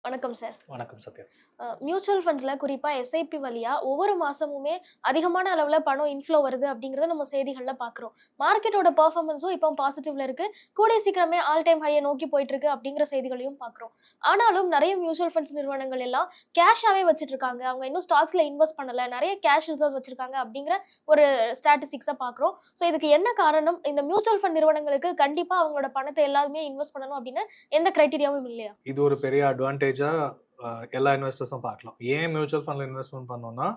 வணக்கம் சார். வணக்கம் சத்யா. மியூச்சுவல் ஃபண்ட்ஸ்ல குறிப்பா எஸ்ஐபி வழியா ஒவ்வொரு மாசமுமே அதிகமான அளவுல பணம் இன்ஃப்ளோ வருது அப்படிங்கறத நம்ம செய்திகள்ல பாக்குறோம். மார்க்கெட்டோட பெர்ஃபார்மன்ஸும் இப்போ பாசிட்டிவ்ல இருக்கு. கூடிய சீக்கிரமே ஆல் டைம் ஹையை நோக்கி போயிட்டு இருக்கு அப்படிங்கிற செய்திகளையும் பாக்குறோம். ஆனாலும் நிறைய மியூச்சுவல் ஃபண்ட்ஸ் நிறுவனங்கள் எல்லாம் கேஷாவே வச்சிட்டு இருக்காங்க. அவங்க இன்னும் ஸ்டாக்ஸ்ல இன்வெஸ்ட் பண்ணல. நிறைய கேஷ் ரிசர்வ்ஸ் வச்சிருக்காங்க அப்படிங்கிற ஒரு ஸ்டாட்டிஸ்டிக்ஸை பாக்குறோம். ஸோ இதுக்கு என்ன காரணம்? இந்த மியூச்சுவல் ஃபண்ட் நிறுவனங்களுக்கு கண்டிப்பா அவங்களோட பணத்தை எல்லாருமே இன்வெஸ்ட் பண்ணணும் அப்படின்னு எந்த கிரைட்டீரியாவும் இல்லையா? இது ஒரு பெரிய அட்வான்டேஜா எல்லா இன்வெஸ்டர்ஸும் பார்க்கலாம். ஏன் மியூச்சுவல் ஃபண்ட்ல இன்வெஸ்ட்மெண்ட் பண்ணோம்னா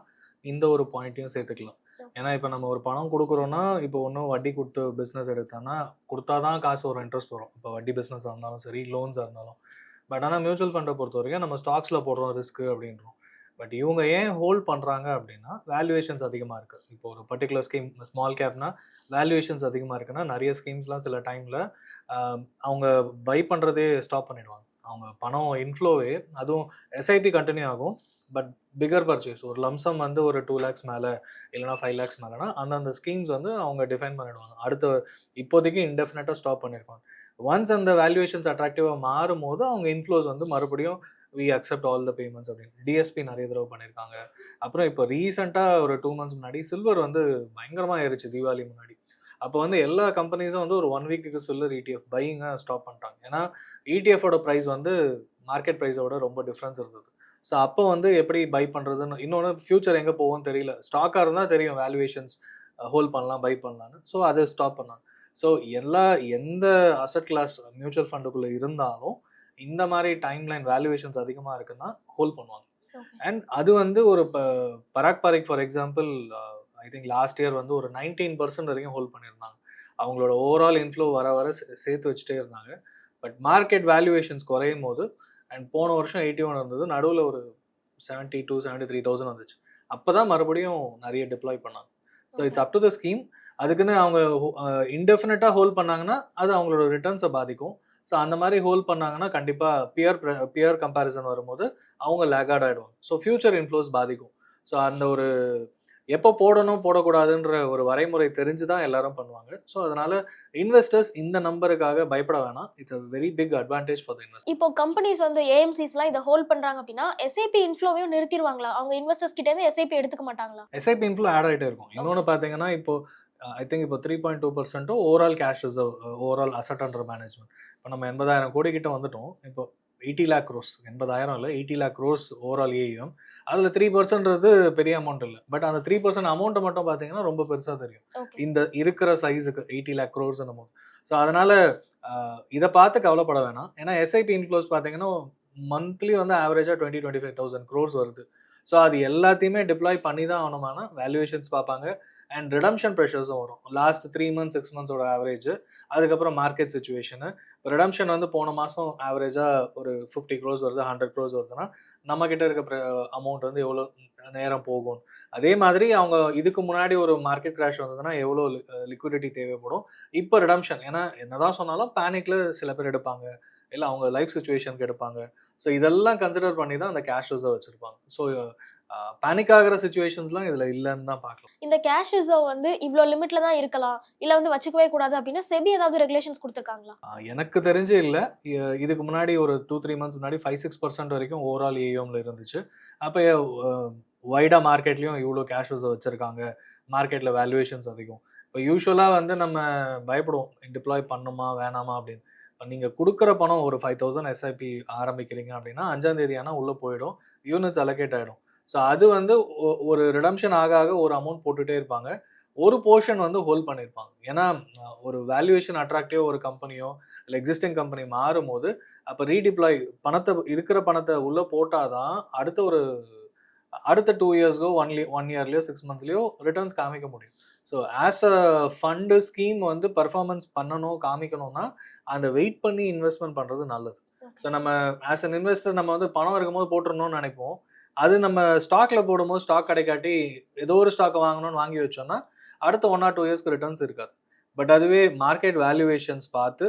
இந்த ஒரு பாயிண்ட்டையும் சேர்த்துக்கலாம். ஏன்னா இப்போ நம்ம ஒரு பணம் கொடுக்குறோன்னா, இப்போ ஒன்றும் வட்டி கொடுத்து பிஸ்னஸ் எடுத்தானா கொடுத்தாதான் காசு ஒரு இன்ட்ரெஸ்ட் வரும். இப்போ வட்டி பிஸ்னஸாக இருந்தாலும் சரி, லோன்ஸாக இருந்தாலும். பட் ஆனால் மியூச்சுவல் ஃபண்டை பொறுத்த வரைக்கும் நம்ம ஸ்டாக்ஸில் போடுறோம் ரிஸ்க்கு அப்படின்றோம். பட் இவங்க ஏன் ஹோல்ட் பண்ணுறாங்க அப்படின்னா வேல்யூவேஷன்ஸ் அதிகமாக இருக்குது. இப்போ ஒரு பர்டிகுலர் ஸ்கீம் ஸ்மால் கேப்னா வேல்யூவேஷன்ஸ் அதிகமாக இருக்குன்னா நிறைய ஸ்கீம்ஸ்லாம் சில டைமில் அவங்க பை பண்ணுறதே ஸ்டாப் பண்ணிடுவாங்க. அவங்க பணம் இன்ஃப்ளோவே அதுவும் எஸ்ஐபி கண்டினியூ ஆகும். பட் பிகர் பர்ச்சேஸ் ஒரு லம்சம் வந்து ஒரு 2 lakhs மேலே இல்லைனா 5 lakhs மேலேனா அந்த ஸ்கீம்ஸ் வந்து அவங்க டிஃபைன் பண்ணிடுவாங்க. அடுத்த இப்போதைக்கு இன்டெஃபினட்டாக ஸ்டாப் பண்ணியிருப்பாங்க. ஒன்ஸ் அந்த வேல்யூவேஷன்ஸ் அட்ராக்டிவாக மாறும் போது அவங்க இன்ஃப்ளோஸ் வந்து மறுபடியும் we accept all the payments அப்படின்னு டிஎஸ்பி நிறைய தடவை பண்ணியிருக்காங்க. அப்புறம் இப்போ ரீசெண்டாக ஒரு 2 months முன்னாடி சில்வர் வந்து பயங்கரமாக ஏறிச்சு தீபாவளி முன்னாடி. அப்போ வந்து எல்லா கம்பெனிஸும் வந்து ஒரு 1 week சில்வர் ETF பையிங்கை ஸ்டாப் பண்ணிட்டாங்க. ஏன்னா ETF-ஓட ப்ரைஸ் வந்து மார்க்கெட் ப்ரைஸோட ரொம்ப டிஃப்ரென்ஸ் இருந்தது. ஸோ அப்போ வந்து எப்படி பை பண்ணுறதுன்னு, இன்னொன்று ஃபியூச்சர் எங்கே போகும்னு தெரியல. ஸ்டாக்காக இருந்தால் தெரியும் வேல்யூவேஷன்ஸ் ஹோல்ட் பண்ணலாம் பை பண்ணலான்னு. ஸோ அதை ஸ்டாப் பண்ணாங்க. ஸோ எந்த அசட் கிளாஸ் மியூச்சுவல் ஃபண்டுக்குள்ளே இருந்தாலும் இந்த மாதிரி டைம்லைன் வேல்யூவேஷன்ஸ் அதிகமாக இருக்குன்னா ஹோல்ட் பண்ணுவாங்க. அண்ட் அது வந்து ஒரு Parag Parikh for example I think last year வந்து ஒரு 19% வரைக்கும் ஹோல்ட் பண்ணியிருந்தாங்க. அவங்களோட ஓவரால் இன்ஃப்ளோ வர சேர்த்து வச்சுட்டே இருந்தாங்க. பட் மார்க்கெட் வேல்யூவேஷன்ஸ் குறையும் போது அண்ட் போன வருஷம் 81 இருந்தது, நடுவில் ஒரு 72,000-73,000 வந்துச்சு. அப்போ தான் மறுபடியும் நிறைய டிப்ளாய் பண்ணாங்க. So it's up to the scheme. அதுக்குன்னு அவங்க இன்டெஃபினட்டாக ஹோல்ட் பண்ணாங்கன்னா அது அவங்களோட ரிட்டர்ன்ஸை பாதிக்கும். ஸோ அந்த மாதிரி ஹோல்ட் பண்ணாங்கன்னா கண்டிப்பாக பியர் கம்பேரிசன் வரும்போது அவங்க லேகார்ட் ஆகிடுவாங்க. ஸோ ஃபியூச்சர் இன்ஃப்ளோஸ் பாதிக்கும். ஸோ அந்த ஒரு எப்போ போடணும் போடக்கூடாதுன்ற ஒரு வரைமுறை தெரிஞ்சு தான் எல்லாரும் பண்ணுவாங்க. ஸோ அதனால இன்வெஸ்டர்ஸ் இந்த நம்பருக்காக பயப்பட வேணாம். It's a very big advantage for the investor. இப்போ கம்பெனிஸ் வந்து ஏஎம்சிஸ்லாம் இதை ஹோல்ட் பண்றாங்க அப்படின்னா எஸ்ஐபி இன்ஃப்ளோவையும் நிறுத்திடுவாங்களா? அவங்க இன்வெஸ்டர்ஸ் கிட்ட இருந்து எஸ்ஐபி எடுத்துக்க மாட்டாங்களா? எஸ்ஐபி இன்ஃப்ளோ ஆட் ஆகிட்டே இருக்கும். இன்னொன்று பார்த்தீங்கன்னா இப்போ ஐ திங்க் இப்போ 3.2% overall cash reserve, overall asset under management. இப்போ நம்ம 80,000 கோடி கிட்ட வந்துட்டோம். இப்போ 80 lakh crores, 80,000 இல்லை 80 lakh crores ஓவரால் ஏஎம். அதில் 3% பெரிய அமௌண்ட் இல்லை. பட் அந்த 3% அமௌண்ட்டை மட்டும் பார்த்தீங்கன்னா ரொம்ப பெருசாக தெரியும் இந்த இருக்கிற சைஸுக்கு 80 lakh crores போது. ஸோ அதனால இதை பார்த்து கவலைப்பட வேணாம். ஏன்னா எஸ்ஐபி இன்ஃப்ளோஸ் பார்த்தீங்கன்னா மந்த்லி வந்து ஆவரேஜாக 20-25,000 crores வருது. ஸோ அது எல்லாத்தையுமே டிப்ளாய் பண்ணி தான் ஆகணுமானா வேல்யூவேஷன்ஸ் பார்ப்பாங்க. அண்ட் ரிடம்ஷன் ப்ரெஷர்ஸும் வரும். லாஸ்ட் 3 months 6 monthsோட ஆவரேஜ், அதுக்கப்புறம் மார்க்கெட் சுச்சுவேஷனு. ரிடம்ஷன் வந்து போன மாதம் ஆவரேஜாக ஒரு 50 crores வருது, 100 crores வருதுன்னா நம்மக்கிட்ட இருக்க அமௌண்ட் வந்து எவ்வளோ நேரம் போகும். அதே மாதிரி அவங்க இதுக்கு முன்னாடி ஒரு மார்க்கெட் கிராஷ் வந்ததுன்னா எவ்வளோ லிக்விடிட்டி தேவைப்படும். இப்போ ரிடம்ஷன் ஏன்னா என்னதான் சொன்னாலும் பேனிக்கில் சில பேர் எடுப்பாங்க, இல்லை அவங்க லைஃப் சுச்சுவேஷனுக்கு எடுப்பாங்க. ஸோ இதெல்லாம் கன்சிடர் பண்ணி தான் அந்த கேஷ் ரிசர்வ் வச்சுருப்பாங்க. ஸோ பேனிக் ஆகிற சிச்சுவேஷன்ஸ்லாம் இதில் இல்லைன்னு தான் பார்க்கலாம். இந்த கேஷ் ரிசர்வ் வந்து இவ்வளோ லிமிட்ல தான் இருக்கலாம், இல்லை வந்து வச்சுக்கவே கூடாது அப்படின்னு செபி ஏதாவது ரெகுலேஷன்ஸ் கொடுத்துருக்காங்களா? எனக்கு தெரிஞ்சு இல்லை. இதுக்கு முன்னாடி ஒரு 2-3 months முன்னாடி 5-6% வரைக்கும் ஓவரால் ஏஎம்ல இருந்துச்சு. அப்போ வைடாக மார்க்கெட்லேயும் இவ்வளோ கேஷ் ரிசர்வ் வச்சுருக்காங்க, மார்க்கெட்டில் வேல்யூவேஷன்ஸ் அதிகம். இப்போ யூஸ்வலாக வந்து நம்ம பயப்படுவோம் டிப்ளாய் பண்ணுமா வேணாமா அப்படின்னு. இப்போ நீங்கள் கொடுக்குற பணம் ஒரு 5,000 எஸ்ஐபி ஆரம்பிக்கிறீங்க அப்படின்னா 5ஆம் தேதி ஆனால் உள்ளே போயிடும், யூனிட்ஸ் அலோகேட் ஆகிடும். ஸோ அது வந்து ஒரு ரிடம்ஷன் ஆக ஒரு அமௌண்ட் போட்டுகிட்டே இருப்பாங்க. ஒரு போர்ஷன் வந்து ஹோல்ட் பண்ணியிருப்பாங்க. ஏன்னா ஒரு வேல்யூவேஷன் அட்ராக்டிவ் ஒரு கம்பெனியோ இல்லை எக்ஸிஸ்டிங் கம்பெனி மாறும் போது அப்போ ரீடிப்ளாய் இருக்கிற பணத்தை உள்ளே போட்டால் தான் அடுத்த 2 yearsக்கோ 1 yearலையோ 6 monthsலையோ ரிட்டர்ன்ஸ் காமிக்க முடியும். So as a fund scheme வந்து பர்ஃபார்மன்ஸ் காமிக்கணும்னா அந்த வெயிட் பண்ணி இன்வெஸ்ட்மெண்ட் பண்ணுறது நல்லது. ஸோ நம்ம ஆஸ் அன் இன்வெஸ்டர் நம்ம வந்து பணம் இருக்கும்போது போட்டுருணும்னு நினைப்போம். அது நம்ம ஸ்டாக்ல போடும்போது ஸ்டாக் கிடைக்காட்டி ஏதோ ஒரு ஸ்டாக்கை வாங்கணும்னு வாங்கி வச்சோம்னா அடுத்த 1 or 2 yearsக்கு ரிட்டர்ன்ஸ் இருக்காது. பட் அதுவே மார்க்கெட் வேல்யூவேஷன்ஸ் பார்த்து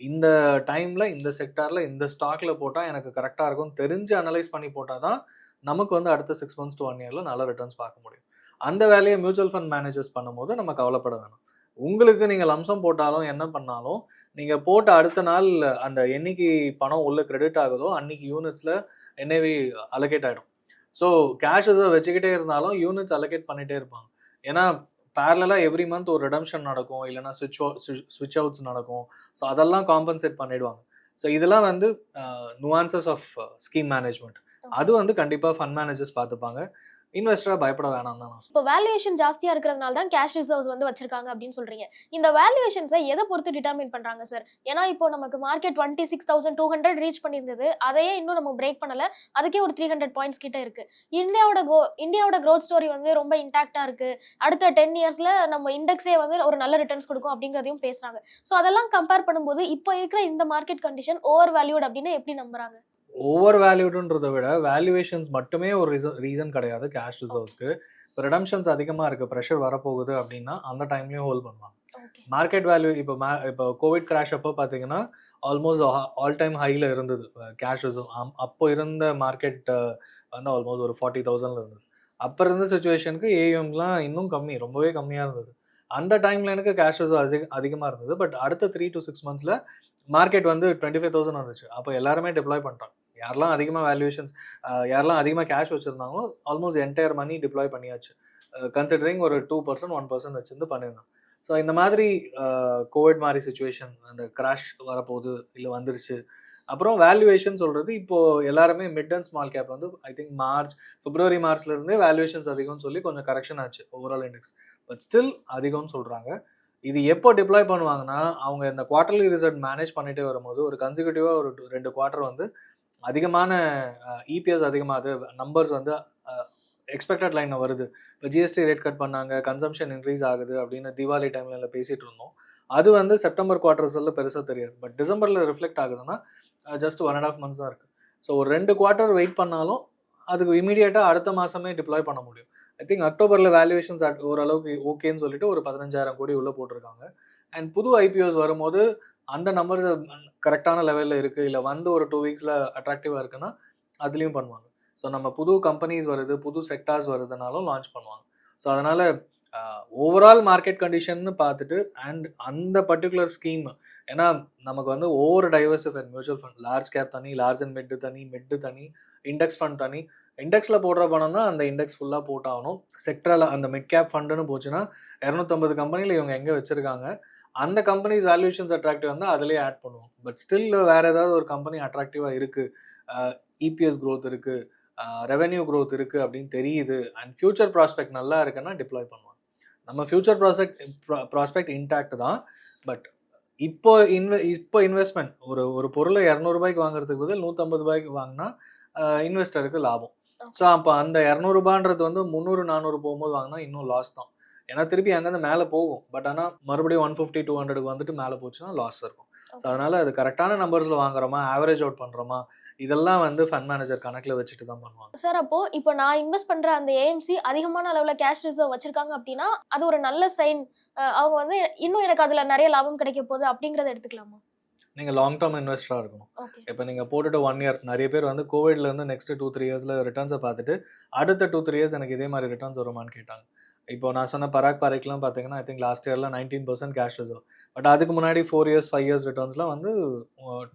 இந்த டைமில் இந்த செக்டாரில் இந்த ஸ்டாக்ல போட்டால் எனக்கு கரெக்டாக இருக்கும் தெரிஞ்சு அனலைஸ் பண்ணி போட்டால் தான் நமக்கு வந்து அடுத்த 6 months to 1 yearல நல்ல ரிட்டர்ன்ஸ் பார்க்க முடியும். அந்த வேலையை மியூச்சுவல் ஃபண்ட் மேனேஜர்ஸ் பண்ணும்போது நம்ம கவலைப்பட வேணும். உங்களுக்கு நீங்கள் லம்சம் போட்டாலும் என்ன பண்ணாலும் நீங்கள் போட்ட அடுத்த நாள் அந்த என்னைக்கு பணம் உள்ள கிரெடிட் ஆகுதோ அன்னைக்கு யூனிட்ஸில் என்ஏவி அலோகேட் ஆகிடும். ஸோ கேஷ் ரிசர்வ் வச்சுக்கிட்டே இருந்தாலும் யூனிட்ஸ் அலோகேட் பண்ணிகிட்டே இருப்பாங்க. ஏன்னா பேரலாக எவ்ரி மந்த் ஒரு ரிடம்ஷன் நடக்கும், இல்லைனா ஸ்விட்ச் அவுட்ஸ் நடக்கும். ஸோ அதெல்லாம் காம்பன்சேட் பண்ணிடுவாங்க. ஸோ இதெல்லாம் வந்து நுவான்சஸ் ஆஃப் ஸ்கீம் மேனேஜ்மெண்ட். அது வந்து கண்டிப்பாக ஃபண்ட் மேனேஜர்ஸ் பார்த்துப்பாங்க. இன்வெஸ்டரா பயப்பட வேணாம் தான் நான் இப்போ வேல்யூவேஷன் ஜாஸ்தியா இருக்கிறதுனால தான் கேஷ் ரிசர்வ்ஸ் வந்து வச்சிருக்காங்க அப்படின்னு சொல்றீங்க. இந்த வேல்யூவேஷன்ஸை எதை பொறுத்து டிட்டர்மின் பண்றாங்க சார்? ஏன்னா இப்போ நமக்கு மார்க்கெட் 26,200 ரீச் பண்ணியிருந்தது, அதையே இன்னும் நம்ம பிரேக் பண்ணல, அதுக்கே ஒரு 300 பாயிண்ட்ஸ் கிட்ட இருக்கு. இந்தியாவோட growth ஸ்டோரி வந்து ரொம்ப இன்டாக்டா இருக்கு, அடுத்த 10 இயர்ஸ்ல நம்ம இண்டெக்ஸே வந்து ஒரு நல்ல ரிட்டர்ன்ஸ் கொடுக்கும் அப்படிங்கிறதையும் பேசுறாங்க. ஸோ அதெல்லாம் கம்பேர் பண்ணும்போது இப்போ இருக்கிற இந்த மார்க்கெட் கண்டிஷன் ஓவர் வேல்யூட் அப்படின்னு எப்படி நம்புறாங்க? ஓவர் வேல்யூடுன்றதை விட வேல்யூவேஷன்ஸ் மட்டுமே ஒரு ரீசன் கிடையாது கேஷ் ரிசர்வ்ஸ்க்கு. இப்போ ரிடம்ஷன்ஸ் அதிகமாக இருக்குது, ப்ரெஷர் வரப்போகுது அப்படின்னா அந்த டைம்லேயும் ஹோல்ட் பண்ணுவாங்க. மார்க்கெட் வேல்யூ இப்போ கோவிட் கிராஷ் அப்போ பார்த்தீங்கன்னா ஆல்மோஸ்ட் ஆல் டைம் ஹையில் இருந்தது கேஷ் ரிசர்வ். அப்போ இருந்த மார்க்கெட் வந்து ஆல்மோஸ்ட் ஒரு 40,000 இருந்தது. அப்போ இருந்த சுச்சுவேஷனுக்கு ஏஎம்லாம் இன்னும் கம்மி, ரொம்பவே கம்மியாக இருந்தது. அந்த டைமில் எனக்கு கேஷ் ரிசர்வ் அதிகமாக இருந்தது. பட் அடுத்த 3 to 6 monthஸில் மார்க்கெட் வந்து 25,000 இருந்துச்சு. அப்போ எல்லாருமே டிப்ளாய் பண்ணிட்டாங்க. யாரெல்லாம் அதிகமாக வேல்யூவேஷன்ஸ், யாரெல்லாம் அதிகமாக கேஷ் வச்சுருந்தாங்களோ ஆல்மோஸ்ட் என்டையர் மணி டிப்ளாய் பண்ணியாச்சு. கன்சிடரிங் ஒரு 2% 1% வச்சுருந்து பண்ணியிருந்தோம். ஸோ இந்த மாதிரி கோவிட் மாதிரி சுச்சுவேஷன், அந்த கிராஷ் வரப்போகுது இல்லை வந்துருச்சு. அப்புறம் வேல்யூவேஷன் சொல்கிறது இப்போது எல்லாருமே மிட் அண்ட் ஸ்மால் கேப் வந்து ஐ திங்க் பிப்ரவரி மார்ச்லேருந்தே வேல்யூவேஷன்ஸ் அதிகம்னு சொல்லி கொஞ்சம் கரெக்ஷன் ஆச்சு ஓவரால் இண்டெக்ஸ். பட் ஸ்டில் அதிகம்னு சொல்கிறாங்க. இது எப்போ டிப்ளாய் பண்ணுவாங்கன்னா அவங்க இந்த குவார்டர்லி ரிசல்ட் மேனேஜ் பண்ணிகிட்டே வரும்போது ஒரு கன்சிக்யூட்டிவாக ஒரு 2 குவார்ட்டர் வந்து அதிகமான இபிஎஸ் அதிகமாகுது, நம்பர்ஸ் வந்து எக்ஸ்பெக்டட் லைனில் வருது. இப்போ ஜிஎஸ்டி ரேட் கட் பண்ணாங்க, கன்சம்ஷன் இன்க்ரீஸ் ஆகுது அப்படின்னு தீபாவளி டைமில் பேசிகிட்டு இருந்தோம். அது வந்து செப்டம்பர் குவார்ட்டர்ஸில் பெருசாக தெரியாது. பட் டிசம்பரில் ரிஃப்ளெக்ட் ஆகுதுன்னா ஜஸ்ட் 1.5 months தான் இருக்குது. ஸோ ஒரு 2 குவார்ட்டர் வெயிட் பண்ணாலும் அதுக்கு இமீடியட்டாக அடுத்த மாதமே டிப்ளாய் பண்ண முடியும். ஐ திங்க் அக்டோபரில் வேல்யூவேஷன்ஸ் ஓரளவுக்கு ஓகேன்னு சொல்லிட்டு ஒரு 15,000 கோடி உள்ளே போட்டிருக்காங்க. அண்ட் புது ஐபிஓஸ் வரும்போது அந்த நம்பர்ஸ் கரெக்டான லெவலில் இருக்குது, இல்லை வந்து ஒரு 2 weeksல அட்ராக்டிவாக இருக்குன்னா அதுலேயும் பண்ணுவாங்க. ஸோ நம்ம புது கம்பெனிஸ் வருது, புது செக்டார்ஸ் வருதுனாலும் லான்ச் பண்ணுவாங்க. ஸோ அதனால் ஓவரால் மார்க்கெட் கண்டிஷன்னு பார்த்துட்டு அண்ட் அந்த பர்டிகுலர் ஸ்கீம், ஏன்னா நமக்கு வந்து over diversified mutual fund, large cap தனி, லார்ஜ் அண்ட் மிட்டு தனி, இண்டெக்ஸ் ஃபண்ட் தனி. இண்டெக்ஸில் போடுற பணம் தான் அந்த இண்டெக்ஸ் ஃபுல்லாக போட்டாகணும். செக்டரில் அந்த மிட் கேப் ஃபண்டுன்னு போச்சுன்னா 250 கம்பெனியில் இவங்க எங்கே வச்சுருக்காங்க, அந்த கம்பெனிஸ் வேல்யூஷன்ஸ் அட்ராக்டிவ் வந்து அதிலே ஆட் பண்ணுவோம். பட் ஸ்டில் வேறு ஏதாவது ஒரு கம்பெனி அட்ராக்டிவாக இருக்குது, இபிஎஸ் க்ரோத் இருக்குது, ரெவென்யூ க்ரோத் இருக்குது அப்படின்னு தெரியுது, அண்ட் ஃபியூச்சர் ப்ராஸ்பெக்ட் நல்லா இருக்குன்னா டிப்ளாய் பண்ணுவாங்க. நம்ம ஃபியூச்சர் ப்ராஸ்பெக்ட் இன்டாக்ட் தான். பட் இப்போ இன்வெஸ்ட்மெண்ட் ஒரு பொருளை 200 ரூபாய்க்கு வாங்குறதுக்கு பதில் 150 ரூபாய்க்கு வாங்கினா இன்வெஸ்டருக்கு லாபம். ஸோ அப்போ அந்த 200 ரூபான்றது வந்து 300 400 போகும்போது வாங்கினா இன்னும் லாஸ் தான். ஏன்னா திருப்பி அங்கேருந்து மேலே போகும். பட் ஆனால் மறுபடியும் 150 200 வந்துட்டு மேலே போச்சுன்னா லாஸ் இருக்கும். ஸோ அதனால் அது கரெக்டான நம்பர்ஸில் வாங்குறோமா, ஆவரேஜ் அவுட் பண்ணுறோமா, இதெல்லாம் வந்து ஃபண்ட் மேனேஜர் கணக்கில் வச்சுட்டு தான் பண்ணுவாங்க. சார் அப்போ இப்போ நான் இன்வெஸ்ட் பண்ற அந்த ஏஎம்சி அதிகமான அளவில் கேஷ் ரிசர்வ் வச்சிருக்காங்க அப்படின்னா அது ஒரு நல்ல சைன், அவங்க வந்து இன்னும் எனக்கு அதில் நிறைய லாபம் கிடைக்க போகுது அப்படிங்கிறத எடுத்துக்கலாமா? நீங்கள் லாங் டேர்ம் இன்வெஸ்டராக இருக்கணும். இப்போ நீங்கள் போட்டுட்டு 1 year, நிறைய பேர் வந்து கோவிட்லேருந்து நெக்ஸ்ட் 2-3 yearsல ரிட்டர்ன்ஸை பார்த்துட்டு அடுத்த 2-3 years எனக்கு இதே மாதிரி ரிட்டர்ன்ஸ் வருமானு கேட்டாங்க. இப்போ நான் சொன்ன பராக்லாம் பார்த்தீங்கன்னா ஐ திங்க் லாஸ்ட் இயரில் 19% கேஷ் ரிசர்வ். பட் அதுக்கு முன்னாடி 4 years 5 years ரிட்டர்ன்ஸ்லாம் வந்து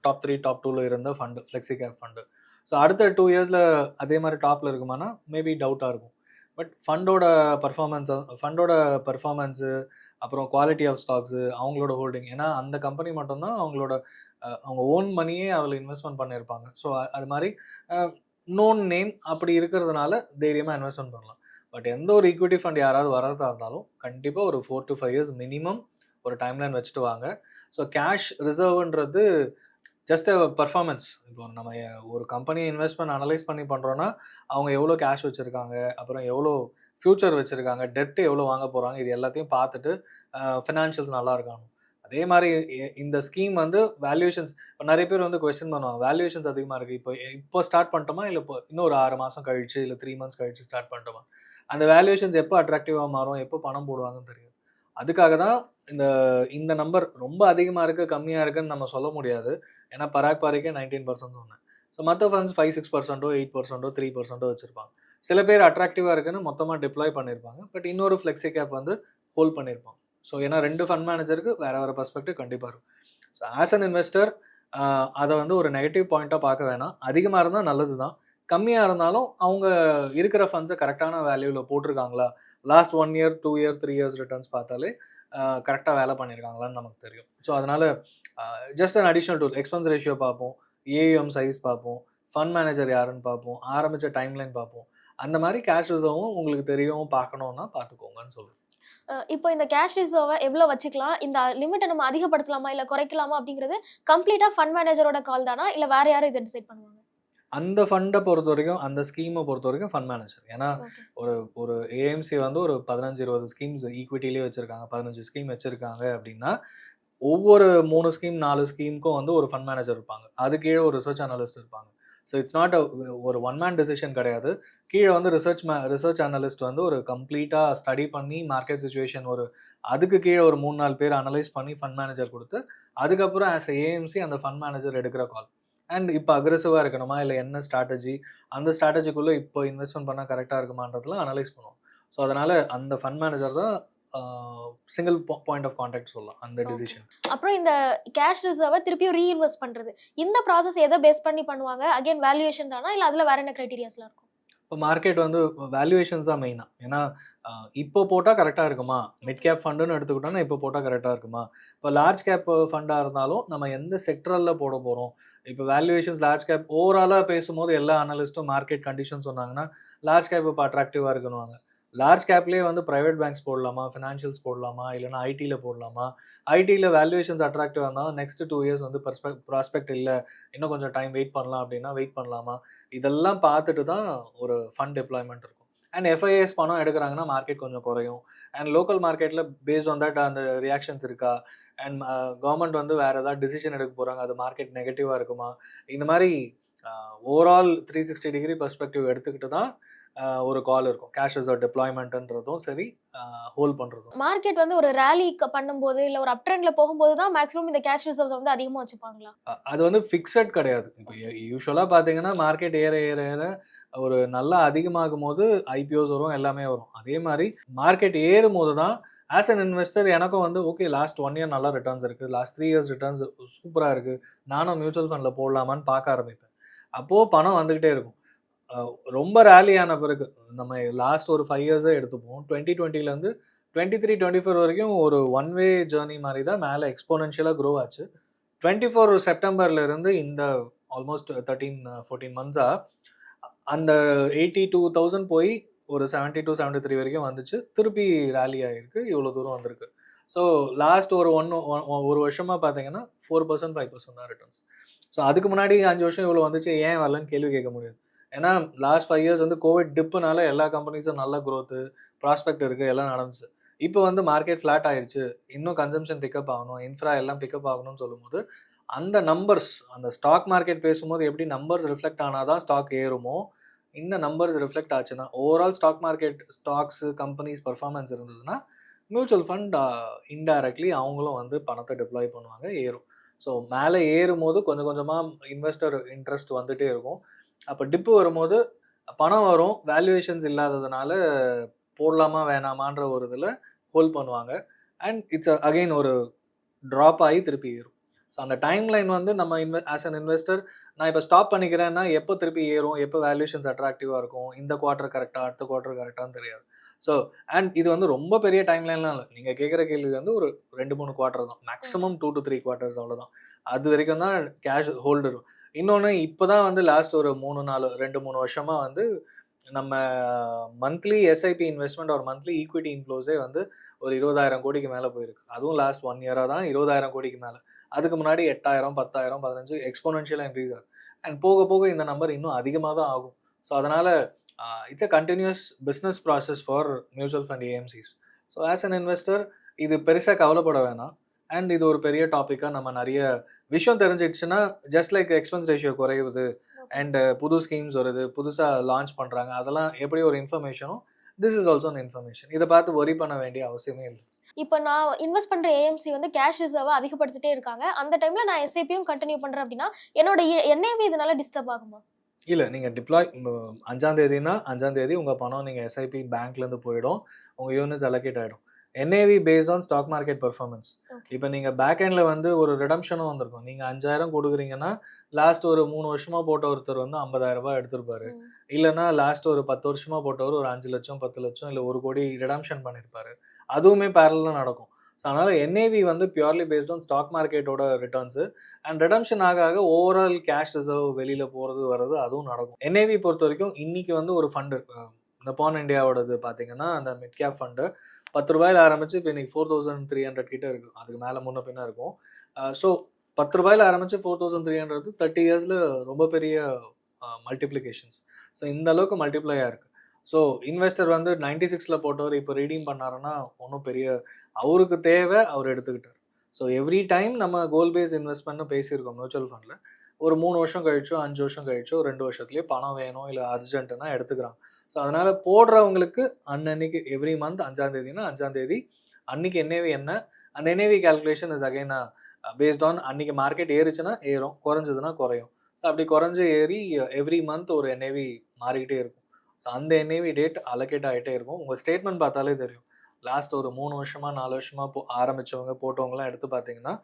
டாப் 3 டாப் 2ல இருந்த fund, flexi cap fund. So அடுத்த 2 yearsல அதே மாதிரி டாப்பில் இருக்குமானா மேபி டவுட்டாக இருக்கும். பட் ஃபண்டோட பர்ஃபார்மன்ஸு, அப்புறம் குவாலிட்டி ஆஃப் ஸ்டாக்ஸு, அவங்களோட ஹோல்டிங், ஏன்னா அந்த கம்பெனி மட்டும்தான் அவங்க ஓன் மணியே அதில் இன்வெஸ்ட்மெண்ட் பண்ணியிருப்பாங்க. ஸோ அது மாதிரி நோன் நேம் அப்படி இருக்கிறதுனால தைரியமாக இன்வெஸ்ட்மெண்ட் பண்ணலாம். பட் எந்த ஒரு ஈக்விட்டி ஃபண்ட் யாராவது வரதா இருந்தாலும் கண்டிப்பாக ஒரு 4 to 5 years மினிமம் ஒரு டைம்லைன் வச்சுட்டு வாங்க. ஸோ கேஷ் ரிசர்வ்ன்றது ஜஸ்ட் பர்ஃபார்மன்ஸ். இப்போ நம்ம ஒரு கம்பெனி இன்வெஸ்ட்மெண்ட் அனலைஸ் பண்ணி பண்ணுறோன்னா அவங்க எவ்வளோ கேஷ் வச்சுருக்காங்க, அப்புறம் எவ்வளோ ஃப்யூச்சர் வச்சுருக்காங்க, டெட்டு எவ்வளோ வாங்க போகிறாங்க, இது எல்லாத்தையும் பார்த்துட்டு ஃபினான்ஷியல்ஸ் நல்லா இருக்கணும். அதே மாதிரி இந்த ஸ்கீம் வந்து வேல்யூஷன்ஸ், இப்போ நிறைய பேர் வந்து கொஸ்டின் பண்ணுவாங்க, வேல்யூஷன்ஸ் அதிகமாக இருக்குது, இப்போ ஸ்டார்ட் பண்ணிட்டோமா இல்லை இப்போ இன்னும் ஒரு 6 மாதம் கழிச்சு இல்லை 3 months கழிச்சு ஸ்டார்ட் பண்ணிட்டோமா, அந்த வேல்யூஷன்ஸ் எப்போ அட்ராக்டிவாக மாறும், எப்போ பணம் போடுவாங்கன்னு தெரியும். அதுக்காக தான் இந்த நம்பர் ரொம்ப அதிகமாக இருக்குது கம்மியாக இருக்குன்னு நம்ம சொல்ல முடியாது. ஏன்னா பராக்பாரிக்கே 19% சொன்னேன். ஸோ மற்ற ஃபண்ட்ஸ் 5-6%, 8%, 3% வச்சுருப்பாங்க. சில பேர் அட்ராக்டிவாக இருக்குன்னு மொத்தமாக டிப்ளாய் பண்ணியிருப்பாங்க. பட் இன்னொரு ஃப்ளெக்ஸி கேப் வந்து ஹோல்ட் பண்ணியிருப்பாங்க. ஸோ ஏன்னா 2 ஃபண்ட் மேனேஜருக்கு வேறு பர்ஸ்பெக்டிவ் கண்டிப்பாக இருக்கும். ஸோ ஆஸ் அன் இன்வெஸ்டர் அதை வந்து ஒரு நெகட்டிவ் பாயிண்ட்டாக பார்க்க வேணாம். அதிகமாக இருந்தால் நல்லது தான், கம்மியாக இருந்தாலும் அவங்க இருக்கிற ஃபண்ட்ஸை கரெக்டான வேல்யூவில் போட்டிருக்காங்களா, last 1 year 2 year 3 years returns பார்த்தாலே கரெக்டாக வேலை பண்ணியிருக்காங்களான்னு நமக்கு தெரியும். ஸோ அதனால் just an additional tool, expense ratio பார்ப்போம், ஏயுஎம் சைஸ் பார்ப்போம், ஃபண்ட் மேனேஜர் யாருன்னு பார்ப்போம், ஆரம்பித்த டைம்லைன் பார்ப்போம். அந்த மாதிரி கேஷ் ரிசர்வும் உங்களுக்கு தெரியும், பார்க்கணுன்னா பார்த்துக்கோங்கன்னு சொல்லுவேன். இப்போ இந்த கேஷ் ரிசர்வை எவ்வளோ வச்சுக்கலாம், இந்த லிமிட்டை நம்ம அதிகப்படுத்தலாமா இல்லை குறைக்கலாமா அப்படிங்கிறது கம்ப்ளீட்டாக ஃபண்ட் மேனேஜரோட கால் தானா, இல்லை வேற யாரும் இதை டிசைட் பண்ணுவாங்க? அந்த ஃபண்டை பொறுத்த வரைக்கும், அந்த ஸ்கீமை பொறுத்த வரைக்கும் ஃபண்ட் மேனேஜர். ஏன்னா ஒரு ஏஎம்சி வந்து ஒரு 15-20 ஸ்கீம்ஸ் ஈக்விட்டிலே வச்சுருக்காங்க, 15 ஸ்கீம் வச்சுருக்காங்க அப்படின்னா ஒவ்வொரு 3 ஸ்கீம் 4 ஸ்கீமுக்கும் வந்து ஒரு ஃபண்ட் மேனேஜர் இருப்பாங்க, அது கீழே ஒரு ரிசர்ச் அனலிஸ்ட் இருப்பாங்க. ஸோ இட்ஸ் நாட் ஒரு ஒன் மேன் டெசிஷன் கிடையாது. கீழே வந்து ரிசர்ச் அனலிஸ்ட் வந்து ஒரு கம்ப்ளீட்டாக ஸ்டடி பண்ணி மார்க்கெட் சுச்சுவேஷன் அதுக்கு கீழே ஒரு 3-4 பேர் அனலைஸ் பண்ணி ஃபண்ட் மேனேஜர் கொடுத்து அதுக்கப்புறம் ஆஸ் ஏஎம்சி அந்த ஃபண்ட் மேனேஜர் எடுக்கிற கால். அண்ட் இப்போ அக்ரெசிவாக இருக்கணுமா, இல்லை என்ன ஸ்ட்ராட்டஜி, அந்த ஸ்ட்ராட்டஜிக்குள்ளே இப்போ இன்வெஸ்ட்மெண்ட் பண்ணால் கரெக்டாக இருக்குமான்றதுலாம் அனலைஸ் பண்ணுவோம். ஸோ அதனால் அந்த ஃபண்ட் மேனேஜர் தான் சிங்கிள் பாயிண்ட் ஆஃப் கான்டாக்ட் சொல்லலாம் அந்த டிசிஷன். அப்புறம் இந்த கேஷ் ரிசர்வை திருப்பியும் ரீஇன்வெஸ்ட் பண்ணுறது, இந்த ப்ராசஸ் எதை பேஸ் பண்ணி பண்ணுவாங்க? அகைன் வேல்யூவேஷன் தானா, இல்லை அதில் வேற என்ன க்ரைட்டீரியாஸ்லாம் இருக்கும்? இப்போ மார்க்கெட் வந்து வேல்யூவேஷன்ஸ் தான் மெயினாக. ஏன்னா இப்போ போட்டால் கரெக்டாக இருக்குமா, மிட் கேப் ஃபண்டுன்னு எடுத்துக்கிட்டோன்னா இப்போ போட்டால் கரெக்டாக இருக்குமா, இப்போ லார்ஜ் கேப் ஃபண்டாக இருந்தாலும் நம்ம எந்த செக்டரில் போட போகிறோம். இப்போ வேல்யூவேஷன்ஸ் லார்ஜ் கேப் ஓவராலாக பேசும்போது எல்லா அனலிஸ்ட்டும் மார்க்கெட் கண்டிஷன் சொன்னாங்கன்னா லார்ஜ் கேப் இப்போ அட்ராக்டிவாக இருக்குன்னுவாங்க. லார்ஜ் கேப்லேயே வந்து ப்ரைவேட் பேங்க்ஸ் போடலாமா, ஃபினான்ஷியல்ஸ் போடலாமா, இல்லைனா ஐடியில் போடலாமா. ஐடியில் வேல்யூவேஷன்ஸ் அட்ராக்டிவாக இருந்தால் நெக்ஸ்ட் 2 இயர்ஸ் வந்து ப்ராஸ்பெக்ட் இல்லை, இன்னும் கொஞ்சம் டைம் வெயிட் பண்ணலாம் அப்படின்னா வெயிட் பண்ணலாமா. இதெல்லாம் பார்த்துட்டு தான் ஒரு ஃபண்ட் டெப்ளாய்மெண்ட் இருக்கும். அண்ட் எஃப்ஐஎஸ் பணம் எடுக்கிறாங்கன்னா மார்க்கெட் கொஞ்சம் குறையும். அண்ட் லோக்கல் மார்க்கெட்டில் பேஸ்ட் ஆன் தட் அந்த ரியாக்ஷன்ஸ் இருக்கா, அண்ட் கவர்மெண்ட் வந்து வேறு ஏதாவது டிசிஷன் எடுக்க போகிறாங்க, அது மார்க்கெட் நெகட்டிவாக இருக்குமா. இந்த மாதிரி ஓவரால் 360 டிகிரி பெர்ஸ்பெக்டிவ் எடுத்துக்கிட்டு தான் ஒரு கால் இருக்கும். கேஷ் ரிசர்வ் டெப்ளாய்மெண்ட்ன்றதும் சரி, ஹோல்ட் பண்ணுறதும். மார்க்கெட் வந்து ஒரு ரேலி பண்ணும்போது இல்லை ஒரு அப் ட்ரெண்ட்ல போகும்போது தான் மேக்ஸிமம் இந்த கேஷ் ரிசர்வ்ஸ் வந்து அதிகமாக வச்சுப்பாங்களா? அது வந்து ஃபிக்ஸட் கிடையாது. இப்போ யூஸ்வலாக பார்த்தீங்கன்னா மார்க்கெட் ஏற ஏற ஏற ஒரு நல்லா அதிகமாகும் போது ஐபிஓஸ் வரும், எல்லாமே வரும். அதே மாதிரி மார்க்கெட் ஏறும் போது தான் ஆஸ் அன் இன்வெஸ்டர் எனக்கும் வந்து ஓகே லாஸ்ட் 1 இயர் நல்லா ரிட்டர்ன்ஸ் இருக்குது, லாஸ்ட் 3 இயர்ஸ் ரிட்டர்ன்ஸ் சூப்பராக இருக்குது, நானும் மியூச்சுவல் ஃபண்டில் போடலாமான்னு பார்க்க ஆரம்பிப்பேன். அப்போது பணம் வந்துக்கிட்டே இருக்கும். ரொம்ப ரேலியான பிறகு நம்ம லாஸ்ட் ஒரு 5 இயர்ஸே எடுத்துப்போம். 2020லேருந்து 23-24 வரைக்கும் ஒரு ஒன் வே ஜேர்னி மாதிரி தான் மேலே எக்ஸ்போனென்ஷியலாக க்ரோ ஆச்சு. 24 செப்டம்பர்லேருந்து இந்த ஆல்மோஸ்ட் 13-14 மந்த்ஸாக அந்த 82,000 போய் ஒரு 72-73 வரைக்கும் வந்துச்சு, திருப்பி ரேலி ஆகிருக்கு, இவ்வளோ தூரம் வந்திருக்கு. ஸோ லாஸ்ட் ஒரு வருஷமாக பார்த்தீங்கன்னா 4% 5% தான் ரிட்டர்ன்ஸ். ஸோ அதுக்கு முன்னாடி 5 வருஷம் இவ்வளோ வந்துச்சு, ஏன் வரலன்னு கேள்வி கேட்க முடியாது. ஏன்னா லாஸ்ட் 5 இயர்ஸ் வந்து கோவிட் டிப்புனால எல்லா கம்பெனிஸும் நல்ல க்ரோத்து ப்ராஸ்பெக்ட் இருக்குது, எல்லாம் நடந்துச்சு. இப்போ வந்து மார்க்கெட் ஃப்ளாட் ஆயிடுச்சு, இன்னும் கன்சம்ஷன் பிக்கப் ஆகணும், இன்ஃப்ரா எல்லாம் பிக்கப் ஆகணும்னு சொல்லும்போது அந்த நம்பர்ஸ், அந்த ஸ்டாக் மார்க்கெட் பேசும்போது எப்படி நம்பர்ஸ் ரிஃப்ளெக்ட் ஆனால் தான் ஸ்டாக் ஏறுமோ, இந்த நம்பர்ஸ் ரிஃப்ளெக்ட் ஆச்சுன்னா overall stock market stocks companies performance இருந்ததுன்னா மியூச்சுவல் ஃபண்ட் இன்டைரக்ட்லி அவங்களும் வந்து பணத்தை டிப்ளாய் பண்ணுவாங்க, ஏறும். ஸோ மேலே ஏறும் போது கொஞ்சம் கொஞ்சமாக இன்வெஸ்டர் இன்ட்ரெஸ்ட் வந்துகிட்டே இருக்கும். அப்போ டிப்பு வரும்போது பணம் வரும், வேல்யூவேஷன்ஸ் இல்லாததுனால போடலாமா வேணாமான்ற ஒரு இதில் ஹோல்ட் பண்ணுவாங்க. அண்ட் இட்ஸ் அகெயின் ஒரு ட்ராப் ஆகி திருப்பி ஏறும். ஸோ அந்த டைம்லைன் வந்து நம்ம ஆஸ் அன் இன்வெஸ்டர் நான் இப்போ ஸ்டாப் பண்ணிக்கிறேன்னா எப்போ திருப்பி ஏறும், எப்போ வேல்யூஷன்ஸ் அட்ராக்டிவாக இருக்கும், இந்த குவார்ட்டர் கரெக்டாக அடுத்த குவார்ட்டர் கரெக்டான்னு தெரியாது. ஸோ அண்ட் இது வந்து ரொம்ப பெரிய டைம்லைன்லாம் இல்லை. நீங்கள் கேட்குற கேள்வி வந்து ஒரு 2-3 குவார்ட்டர் தான், மேக்ஸிமம் 2 to 3 குவார்ட்டர்ஸ், அவ்வளோதான். அது வரைக்கும் தான் கேஷ் ஹோல்டு இருக்கும். இன்னொன்று இப்போ தான் வந்து லாஸ்ட் ஒரு 2-3 வருஷமாக வந்து நம்ம மந்த்லி எஸ்ஐபி இன்வெஸ்ட்மெண்ட் ஒரு மந்த்லி ஈக்விட்டி இன்ஃப்ளோஸே வந்து ஒரு 20,000 கோடிக்கு மேலே போயிருக்கு. அதுவும் லாஸ்ட் 1 இயராக தான் 20,000 கோடிக்கு மேலே. அதுக்கு முன்னாடி 8,000, 10,000, 15 எக்ஸ்போனென்ஷியலாக இன்க்ரீஸ் ஆகும். அண்ட் போக போக இந்த நம்பர் இன்னும் அதிகமாக தான் ஆகும். ஸோ அதனால் it's a continuous business process for mutual fund AMCs. So as an investor இது பெருசாக கவலைப்பட வேணாம். அண்ட் இது ஒரு பெரிய டாப்பிக்காக நம்ம நிறைய விஷயம் தெரிஞ்சிடுச்சுன்னா, ஜஸ்ட் லைக் எக்ஸ்பென்ஸ் ரேஷியோ குறையுது அண்ட் புது ஸ்கீம்ஸ் வருது, புதுசாக லான்ச் பண்ணுறாங்க, அதெல்லாம் எப்படி ஒரு இன்ஃபர்மேஷனும் this is also an information. இதை பார்த்து ஒரி பண்ண வேண்டிய அவசியமே இல்லை. இப்போ நான் இன்வெஸ்ட் பண்ணுற ஏஎம்சி வந்து கேஷ் ரிசர்வை அதிகப்படுத்திட்டே இருக்காங்க, அந்த டைமில் நான் எஸ்ஐபியும் கண்டினியூ பண்ணுறேன் அப்படின்னா என்னோட என்ஏவி இதனால டிஸ்டர்ப் ஆகுமா? இல்லை, நீங்கள் டிப்ளாய் 5ஆம் தேதினா 5ஆம் தேதி உங்கள் பணம் நீங்கள் எஸ்ஐபி பேங்க்லேருந்து போயிடும், உங்கள் யூனிட்ஸ் அலோகேட் ஆகிடும். NAV based on stock market performance. Okay. இப்போ நீங்கள் பேக் எண்டில் வந்து ஒரு ரிடம்ஷனும் வந்திருக்கும். நீங்கள் 5000 கொடுக்குறீங்கன்னா லாஸ்ட் ஒரு 3 வருஷமாக போட்ட ஒருத்தர் வந்து 50,000 ரூபாய் எடுத்திருப்பாரு. இல்லைன்னா லாஸ்ட் ஒரு 10 வருஷமாக போட்டவர் ஒரு 5 லட்சம் 10 லட்சம் இல்லை 1 கோடி ரிடம்ஷன் பண்ணியிருப்பாரு. அதுவுமே பேரலாக நடக்கும். ஸோ அதனால் NAV வந்து பியூர்லி பேஸ்ட் ஆன் ஸ்டாக் மார்க்கெட்டோட ரிட்டர்ன்ஸு அண்ட் ரிடம்ஷன் ஆக ஆக ஓவரால் கேஷ் ரிசர்வ் வெளியில் போகிறது வர்றது அதுவும் நடக்கும். NAV பொறுத்த வரைக்கும் இன்னைக்கு வந்து ஒரு ஃபண்டு நிப்பான் இந்தியாவோடது பார்த்தீங்கன்னா அந்த மிட் கேப் ஃபண்டு 10 ரூபாயில் ஆரம்பிச்சு இப்போ இன்னைக்கு 4300 கிட்ட இருக்கு. அதுக்கு மேலே முன்ன பின்ன இருக்கும். ஸோ 10 ரூபாயில் ஆரம்பிச்சு 4300 30 இயர்ஸில் ரொம்ப பெரிய மல்டிப்ளிகேஷன்ஸ். ஸோ இந்த அளவுக்கு மல்டிப்ளை ஆயிருக்கு. ஸோ இன்வெஸ்டர் வந்து 96 போட்டவர் இப்போ ரீடீம் பண்ணாருன்னா ஒன்றும் பெரிய அவருக்கு தேவை அவர் எடுத்துக்கிட்டார். ஸோ எவ்ரி டைம் நம்ம கோல் பேஸ் இன்வெஸ்ட்மெண்ட்னு பேசியிருக்கோம் மியூச்சுவல் ஃபண்டில். ஒரு 3 வருஷம் கழிச்சோ 5 வருஷம் கழிச்சோ 2 வருஷத்துலேயே பணம் வேணும் இல்லை அர்ஜென்ட்டுனா எடுத்துக்கிறாங்க. ஸோ அதனால் போடுறவங்களுக்கு அன்னன்னைக்கு எவ்ரி மந்த் 5ஆம் தேதினா 5ஆம் தேதி அன்னைக்கு NAV என்ன அந்த NAV calculation is again based on அன்னைக்கு மார்க்கெட் ஏறிச்சுன்னா ஏறும், குறைஞ்சதுன்னா குறையும். ஸோ அப்படி குறைஞ்சு ஏறி எவ்ரி மந்த் ஒரு NAV மாறிக்கிட்டே இருக்கும். ஸோ அந்த NAV டேட் அலோகேட் ஆகிட்டே இருக்கும். உங்கள் ஸ்டேட்மெண்ட் பார்த்தாலே தெரியும். லாஸ்ட் ஒரு 3 வருஷமா 4 வருஷமா ஆரம்பிச்சவங்க போட்டவங்கலாம் எடுத்து பார்த்தீங்கன்னா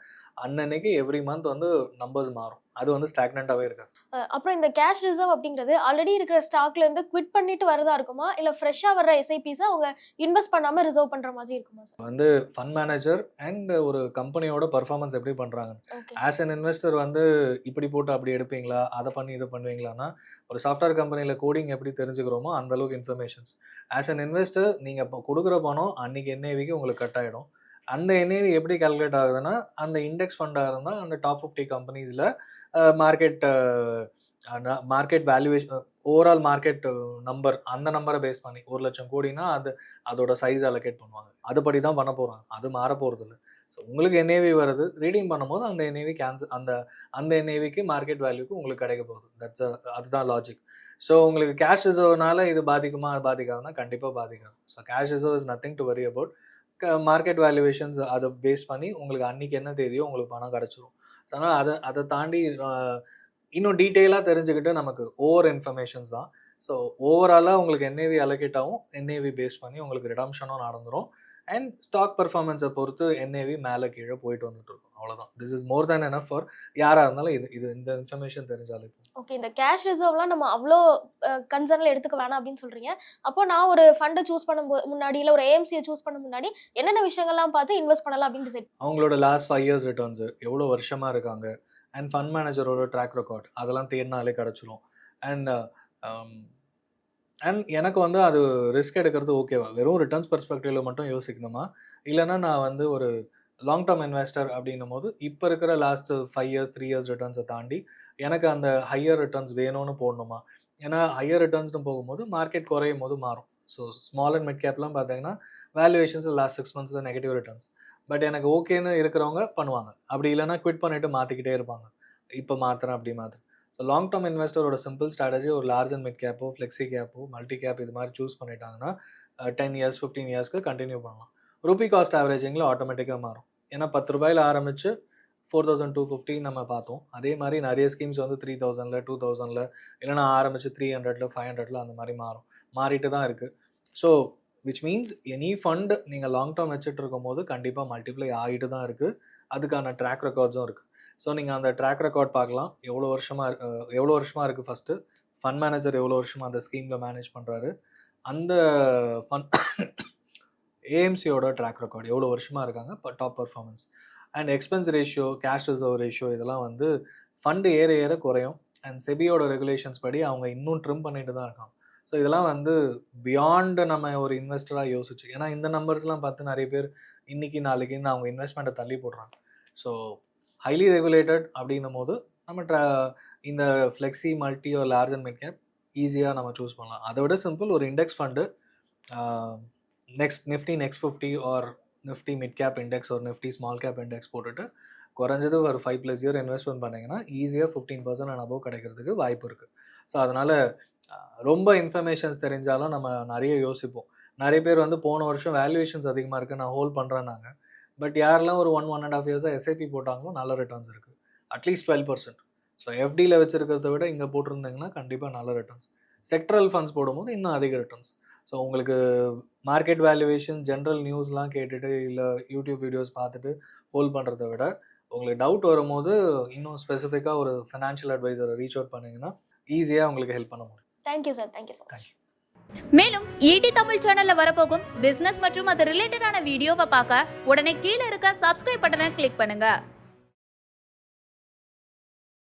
அன்னன்னைக்கு எவ்ரி மந்த் வந்து நம்பர்ஸ் மாறும். அது வந்து ஸ்டாக்னண்டாகவே இருக்காது. அப்புறம் இந்த கேஷ் ரிசர்வ் அப்படிங்கிறது ஆல்ரெடி இருக்கிற ஸ்டாக்ல இருந்து குவிட் பண்ணிட்டு வரதா இருக்குமா இல்ல ஃப்ரெஷ்ஷா வர்ற SIPs அவங்க இன்வெஸ்ட் பண்ணாம ரிசர்வ் பண்ற மாதிரி இருக்குமா சார்? வந்து ஃபண்ட் மேனேஜர் அண்ட் ஒரு கம்பெனியோட பர்ஃபார்மன்ஸ் எப்படி பண்றாங்க. ஓகே. ஆஸ் அன் இன்வெஸ்டர் வந்து இப்படி போட்டு அப்படி எடுப்பீங்களா, அதை பண்ணி இதை பண்ணுவீங்களான்னா ஒரு சாஃப்ட்வேர் கம்பெனியில் கோடிங் எப்படி தெரிஞ்சுக்கிறோமோ அந்த அளவுக்கு இன்ஃபர்மேஷன்ஸ். ஆஸ் அன் இன்வெஸ்டர் நீங்கள் இப்போ கொடுக்குற பணம் அன்னைக்கு NAVக்கு உங்களுக்கு கட் ஆகிடும். அந்த NAV எப்படி கால்குலேட் ஆகுதுன்னா அந்த இண்டெக்ஸ் ஃபண்டாக இருந்தால் அந்த டாப் 50 கம்பெனிஸில் market valuation overall market number அந்த நம்பரை பேஸ் பண்ணி 1 லட்சம் கோடினா அதோட சைஸ் அலோகேட் பண்ணுவாங்க. அதுபடி தான் பண்ண போகிறாங்க. அது மாற போகிறது இல்லை. ஸோ உங்களுக்கு NAV வருது, ரீடிங் பண்ணும்போது அந்த NAV கேன்சல் அந்த NAVக்கு மார்க்கெட் வேல்யூக்கு உங்களுக்கு கிடைக்க போகுது. அதுதான் லாஜிக். ஸோ உங்களுக்கு கேஷ் ரிசர்வ்னால இது பாதிக்குமா, அது பாதிக்காதுன்னா கண்டிப்பாக பாதிக்காது. So cash reserve is nothing to worry about. Market valuations அதை பேஸ் பண்ணி உங்களுக்கு அன்னைக்கு என்ன தேதியோ உங்களுக்கு பணம் கிடச்சிரும். ஸோ அதனால் அதை தாண்டி இன்னும் டீட்டெயிலாக தெரிஞ்சுக்கிட்டு நமக்கு ஓவர் இன்ஃபர்மேஷன்ஸ் தான். ஸோ ஓவராலாக உங்களுக்கு NAV அலோகேட் ஆகும். NAV பேஸ் பண்ணி உங்களுக்கு ரிடம்ஷனும் நடந்துடும். அண்ட் ஸ்டாக் பர்ஃபார்மன்ஸை பொறுத்து NAV மேலே கீழே போயிட்டு வந்துட்டு இருக்கும். அவ்வளோதான். This is more than enough for யாராக இருந்தாலும் இது இந்த இன்ஃபர்மேஷன் தெரிஞ்சாலே. ஓகே. இந்த கேஷ் ரிசர்வ்லாம் நம்ம அவ்வளோ கன்சர்னில் எடுத்துக்க வேணாம் அப்படின்னு சொல்றீங்க. அப்போ நான் ஒரு ஃபண்டை சூஸ் பண்ணும்போது முன்னாடி இல்லை ஒரு AMCயை சூஸ் பண்ண முன்னாடி என்னென்ன விஷயங்கள்லாம் பார்த்து இன்வெஸ்ட் பண்ணலாம் அப்படின்னு டிசைட் அவங்களோட லாஸ்ட் 5 இயர்ஸ் ரிட்டர்ன்ஸு எவ்வளோ வருஷமாக இருக்காங்க அண்ட் ஃபண்ட் மேனேஜரோட ட்ராக் ரெக்கார்ட் அதெல்லாம் தேடினாலே கிடச்சிரும். அண்ட் எனக்கு வந்து அது ரிஸ்க் எடுக்கிறது ஓகேவா, வெறும் ரிட்டர்ன்ஸ் பெர்ஸ்பெக்டிவில் மட்டும் யோசிக்கணுமா, இல்லைன்னா நான் வந்து ஒரு லாங் டேர்ம் இன்வெஸ்டர் அப்படின்னும் போது இப்போ இருக்கிற லாஸ்ட் 5 இயர்ஸ் 3 இயர்ஸ் ரிட்டர்ன்ஸை தாண்டி எனக்கு அந்த ஹையர் ரிட்டர்ன்ஸ் வேணும்னு போடணுமா. ஏன்னா ஹையர் ரிட்டர்ன்ஸ்னு போகும்போது மார்க்கெட் குறையும் போது மாறும். ஸோ ஸ்மால் அண்ட் மிட் கேப்லாம் பார்த்தீங்கன்னா valuations last 6 months negative returns. But எனக்கு ஓகேன்னு இருக்கிறவங்க பண்ணுவாங்க. அப்படி இல்லைன்னா குவிட் பண்ணிவிட்டு மாற்றிக்கிட்டே இருப்பாங்க. இப்போ மாற்றுறேன் அப்படி மாற்றுறேன். ஸோ லாங் டேர்ம் இன்வெஸ்டரோட சிம்பிள் ஸ்ட்ராட்டஜி ஒரு லார்ஜ் அண்ட் மிட் கேப்போ ஃப்ளெக்ஸி கேப்போ மல்டி கேப் இது மாதிரி சூஸ் பண்ணிட்டாங்கன்னா 10 இயர்ஸ் 15 இயர்ஸ்க்கு கண்டினியூ பண்ணலாம். ரூபி காஸ்ட் ஆவரேஜிங்கில் ஆட்டோமேட்டிக்காக மாறும். ஏன்னா 10 ரூபாயில் ஆரம்பித்து 4250 நம்ம பார்த்தோம். அதே மாதிரி நிறைய ஸ்கீம்ஸ் வந்து 3000 2000 இல்லைனா ஆரம்பித்து 300 500 அந்த மாதிரி மாறிட்டு தான் இருக்குது. So which means any fund நீங்கள் லாங் டேர்ம் வச்சுட்டு இருக்கும் போது கண்டிப்பாக மல்டிப்ளை ஆகிட்டு தான் இருக்குது. அதுக்கான ட்ராக் ரெக்கார்ட்ஸும் இருக்குது. ஸோ நீங்கள் அந்த ட்ராக் ரெக்கார்ட் பார்க்கலாம். எவ்வளோ வருஷமாக இருக்குது. ஃபஸ்ட்டு ஃபண்ட் மேனேஜர் எவ்வளோ வருஷமாக அந்த ஸ்கீமில் மேனேஜ் பண்ணுறாரு, அந்த ஃபண்ட் AMCயோட ட்ராக் ரெக்கார்ட் எவ்வளோ வருஷமாக இருக்காங்க, இப்போ top performance and expense ratio cash reserve ratio இதெல்லாம் வந்து ஃபண்டு ஏற குறையும். அண்ட் செபியோட ரெகுலேஷன்ஸ் படி அவங்க இன்னும் ட்ரிம் பண்ணிட்டு தான் இருக்காங்க. ஸோ இதெல்லாம் வந்து பியாண்ட் நம்ம ஒரு இன்வெஸ்டராக யோசிச்சு, ஏன்னா இந்த நம்பர்ஸ்லாம் பார்த்து நிறைய பேர் இன்றைக்கி நாளைக்குன்னு அவங்க இன்வெஸ்ட்மெண்ட்டை தள்ளி போடுறாங்க. ஸோ ஹைலி ரெகுலேட்டட் அப்படின்னும் போது நம்ம இந்த ஃப்ளெக்ஸி மல்டி ஒரு லார்ஜ் அண்ட் மிட் கேப் ஈஸியாக நம்ம சூஸ் பண்ணலாம். அதை விட சிம்பிள் ஒரு index fund Nifty next 50 or Nifty mid cap index ஒரு நிஃப்டி ஸ்மால் கேப் இண்டெக்ஸ் போட்டுட்டு குறைஞ்சது ஒரு 5+ இயர் இன்வெஸ்ட்மெண்ட் பண்ணிங்கன்னா ஈஸியாக 15% அண்ட் அபோவ் கிடைக்கிறதுக்கு வாய்ப்பு இருக்குது. ஸோ அதனால் ரொம்ப இன்ஃபர்மேஷன்ஸ் தெரிஞ்சாலும் நம்ம நிறைய யோசிப்போம். நிறைய பேர் வந்து போன வருஷம் வேல்யூவேஷன்ஸ் அதிகமாக இருக்குது நான் ஹோல்ட் பண்ணுறேன்னாங்க. பட் யாரெல்லாம் ஒரு 1.5 இயர்ஸாக SIP போட்டாங்களோ நல்ல ரிட்டர்ன்ஸ் இருக்குது. அட்லீஸ்ட் 12%. ஸோ FDயில் வச்சுருக்கிறத விட இங்கே போட்டிருந்தீங்கன்னா கண்டிப்பாக நல்ல ரிட்டர்ன்ஸ். செக்ட்ரல் ஃபண்ட்ஸ் போடும்போது இன்னும் அதிக ரிட்டர்ன்ஸ். ஸோ உங்களுக்கு மார்க்கெட் வேல்யூவேஷன் ஜென்ரல் நியூஸ்லாம் கேட்டுட்டு இல்லை யூடியூப் வீடியோஸ் பார்த்துட்டு ஹோல்ட் பண்ணுறதை விட உங்களுக்கு டவுட் வரும்போது இன்னும் ஸ்பெசிஃபிக்காக ஒரு ஃபைனான்ஷியல் அட்வைசரை ரீச் அவுட் பண்ணிங்கன்னா ஈஸியாக உங்களுக்கு ஹெல்ப் பண்ண முடியும். Thank you sir, thank you so much. மேலும் ஈடி தமிழ் சேனல்ல வரப்போகும் பிசினஸ் மற்றும் அது ரிலேட்டடான வீடியோவை பார்க்க உடனே கீழே இருக்க சப்ஸ்கிரைப் பட்டனை கிளிக் பண்ணுங்க.